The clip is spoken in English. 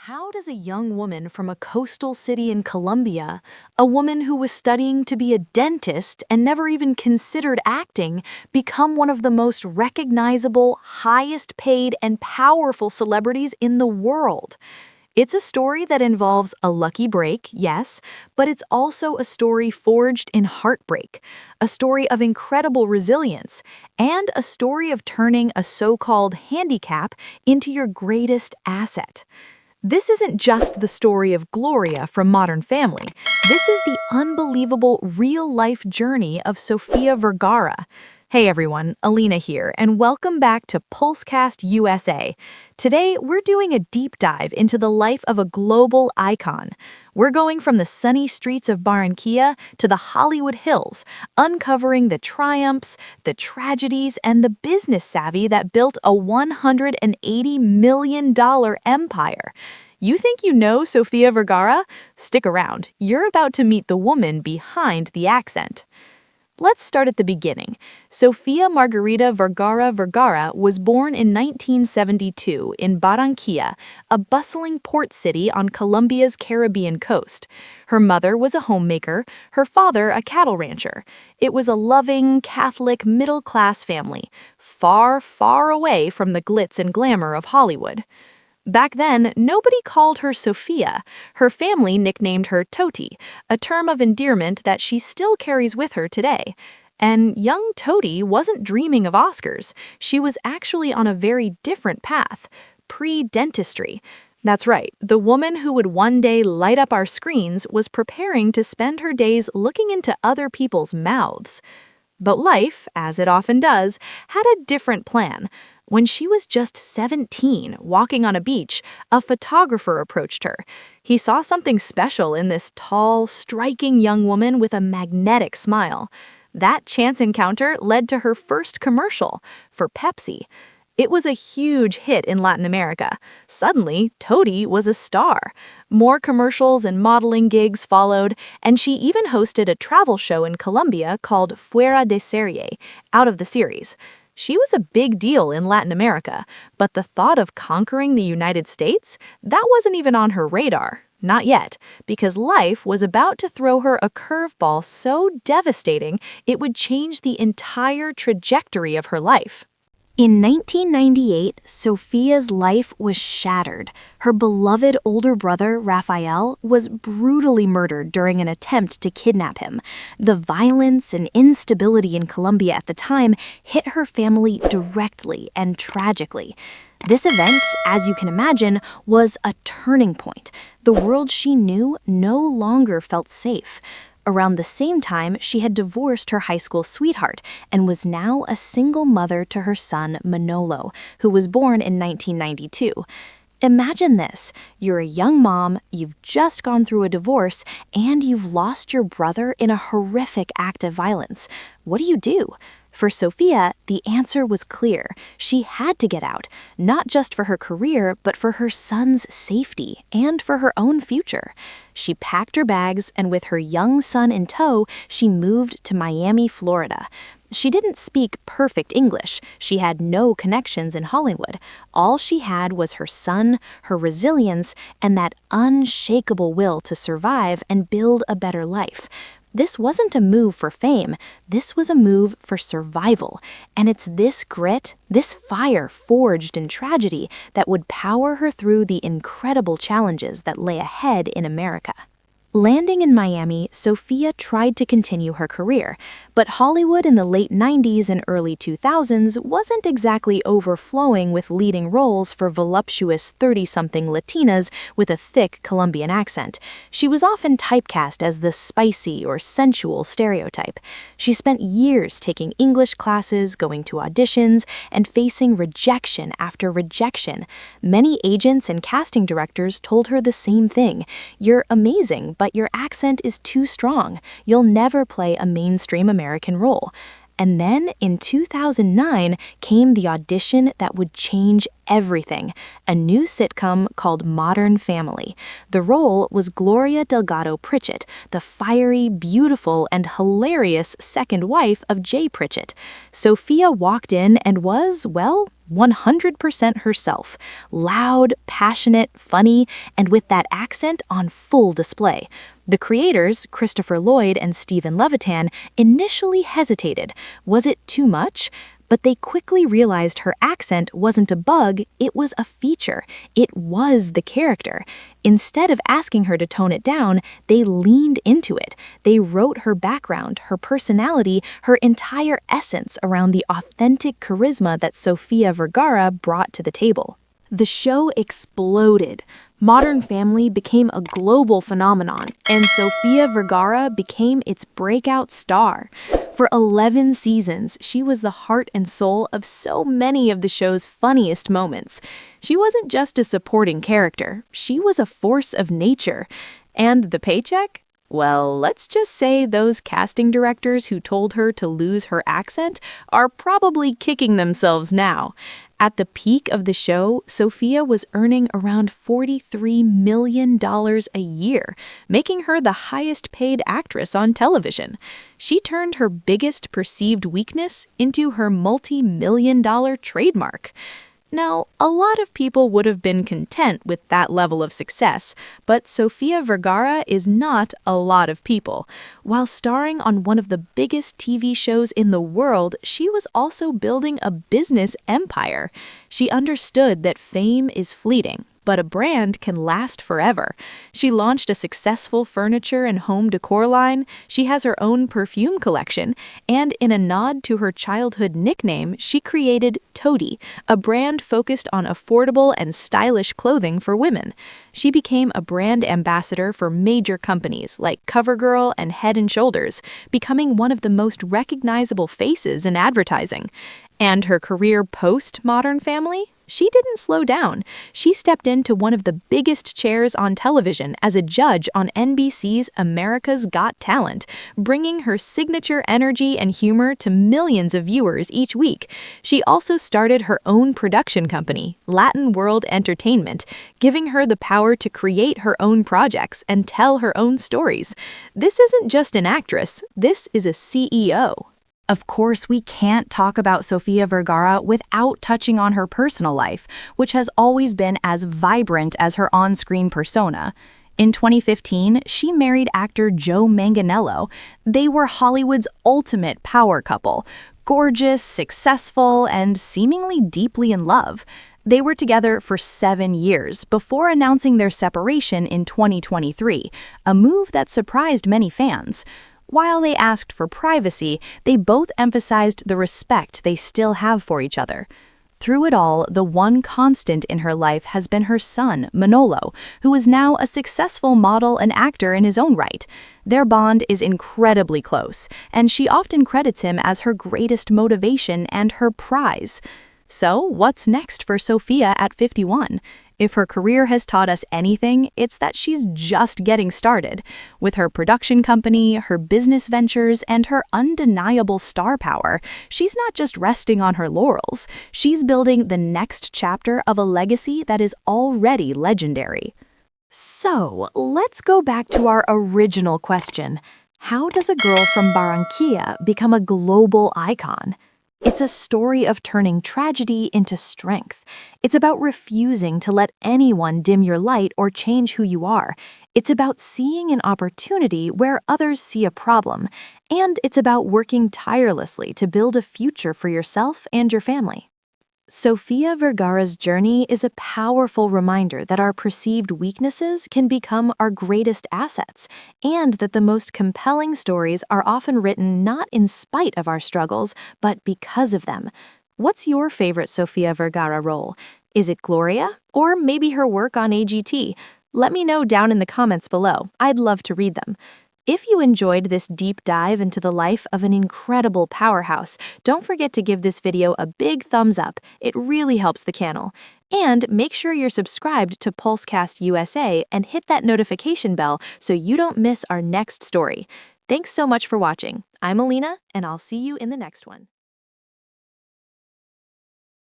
How does a young woman from a coastal city in Colombia, a woman who was studying to be a dentist and never even considered acting, become one of the most recognizable, highest paid, and powerful celebrities in the world? It's a story that involves a lucky break, yes, but it's also a story forged in heartbreak, a story of incredible resilience, and a story of turning a so-called handicap into your greatest asset. This isn't just the story of Gloria from Modern Family. This is the unbelievable real-life journey of Sofía Vergara. Hey everyone, Alina here, and welcome back to Pulsecast USA. Today, we're doing a deep dive into the life of a global icon. We're going from the sunny streets of Barranquilla to the Hollywood hills, uncovering the triumphs, the tragedies, and the business savvy that built a $180 million empire. You think you know Sofía Vergara? Stick around. You're about to meet the woman behind the accent. Let's start at the beginning. Sofía Margarita Vergara was born in 1972 in Barranquilla, a bustling port city on Colombia's Caribbean coast. Her mother was a homemaker, her father a cattle rancher. It was a loving, Catholic, middle-class family, far, far away from the glitz and glamour of Hollywood. Back then, nobody called her Sofia. Her family nicknamed her Toti, a term of endearment that she still carries with her today. And young Toti wasn't dreaming of Oscars. She was actually on a very different path, pre-dentistry. That's right, the woman who would one day light up our screens was preparing to spend her days looking into other people's mouths. But life, as it often does, had a different plan. When she was just 17, walking on a beach, a photographer approached her. He saw something special in this tall, striking young woman with a magnetic smile. That chance encounter led to her first commercial for Pepsi. It was a huge hit in Latin America. Suddenly, Toti was a star. More commercials and modeling gigs followed, and she even hosted a travel show in Colombia called Fuera de Serie, out of the series. She was a big deal in Latin America, but the thought of conquering the United States, that wasn't even on her radar. Not yet, because life was about to throw her a curveball so devastating it would change the entire trajectory of her life. In 1998, Sofia's life was shattered. Her beloved older brother, Rafael, was brutally murdered during an attempt to kidnap him. The violence and instability in Colombia at the time hit her family directly and tragically. This event, as you can imagine, was a turning point. The world she knew no longer felt safe. Around the same time, she had divorced her high school sweetheart and was now a single mother to her son, Manolo, who was born in 1992. Imagine this. You're a young mom, you've just gone through a divorce, and you've lost your brother in a horrific act of violence. What do? For Sofia, the answer was clear. She had to get out, not just for her career, but for her son's safety and for her own future. She packed her bags, and with her young son in tow, she moved to Miami, Florida. She didn't speak perfect English. She had no connections in Hollywood. All she had was her son, her resilience, and that unshakable will to survive and build a better life. This wasn't a move for fame, this was a move for survival. And it's this grit, this fire forged in tragedy, that would power her through the incredible challenges that lay ahead in America. Landing in Miami, Sofia tried to continue her career, but Hollywood in the late 90s and early 2000s wasn't exactly overflowing with leading roles for voluptuous 30-something Latinas with a thick Colombian accent. She was often typecast as the spicy or sensual stereotype. She spent years taking English classes, going to auditions, and facing rejection after rejection. Many agents and casting directors told her the same thing: "You're amazing, but your accent is too strong. You'll never play a mainstream American role." And then, in 2009, came the audition that would change everything, a new sitcom called Modern Family. The role was Gloria Delgado Pritchett, the fiery, beautiful, and hilarious second wife of Jay Pritchett. Sofia walked in and was, well, 100% herself, loud, passionate, funny, and with that accent on full display. The creators, Christopher Lloyd and Stephen Levitan, initially hesitated. Was it too much? But they quickly realized her accent wasn't a bug, it was a feature. It was the character. Instead of asking her to tone it down, they leaned into it. They wrote her background, her personality, her entire essence around the authentic charisma that Sofía Vergara brought to the table. The show exploded. Modern Family became a global phenomenon, and Sofía Vergara became its breakout star. For 11 seasons, she was the heart and soul of so many of the show's funniest moments. She wasn't just a supporting character, she was a force of nature. And the paycheck? Well, let's just say those casting directors who told her to lose her accent are probably kicking themselves now. At the peak of the show, Sofía was earning around $43 million a year, making her the highest-paid actress on television. She turned her biggest perceived weakness into her multi-million-dollar trademark. Now, a lot of people would have been content with that level of success, but Sofía Vergara is not a lot of people. While starring on one of the biggest TV shows in the world, she was also building a business empire. She understood that fame is fleeting, but a brand can last forever. She launched a successful furniture and home decor line, she has her own perfume collection, and in a nod to her childhood nickname, she created Toady, a brand focused on affordable and stylish clothing for women. She became a brand ambassador for major companies like CoverGirl and Head & Shoulders, becoming one of the most recognizable faces in advertising. And her career post-Modern Family? She didn't slow down. She stepped into one of the biggest chairs on television as a judge on NBC's America's Got Talent, bringing her signature energy and humor to millions of viewers each week. She also started her own production company, Latin World Entertainment, giving her the power to create her own projects and tell her own stories. This isn't just an actress, this is a CEO. Of course, we can't talk about Sofía Vergara without touching on her personal life, which has always been as vibrant as her on-screen persona. In 2015, she married actor Joe Manganiello. They were Hollywood's ultimate power couple, gorgeous, successful, and seemingly deeply in love. They were together for 7 years before announcing their separation in 2023, a move that surprised many fans. While they asked for privacy, they both emphasized the respect they still have for each other. Through it all, the one constant in her life has been her son, Manolo, who is now a successful model and actor in his own right. Their bond is incredibly close, and she often credits him as her greatest motivation and her prize. So, what's next for Sofía at 51? If her career has taught us anything, it's that she's just getting started. With her production company, her business ventures, and her undeniable star power, she's not just resting on her laurels, she's building the next chapter of a legacy that is already legendary. So, let's go back to our original question. How does a girl from Barranquilla become a global icon? It's a story of turning tragedy into strength. It's about refusing to let anyone dim your light or change who you are. It's about seeing an opportunity where others see a problem. And it's about working tirelessly to build a future for yourself and your family. Sofía Vergara's journey is a powerful reminder that our perceived weaknesses can become our greatest assets, and that the most compelling stories are often written not in spite of our struggles, but because of them. What's your favorite Sofía Vergara role? Is it Gloria? Or maybe her work on AGT? Let me know down in the comments below. I'd love to read them. If you enjoyed this deep dive into the life of an incredible powerhouse, don't forget to give this video a big thumbs up. It really helps the channel. And make sure you're subscribed to Pulsecast USA and hit that notification bell so you don't miss our next story. Thanks so much for watching. I'm Alina, and I'll see you in the next one.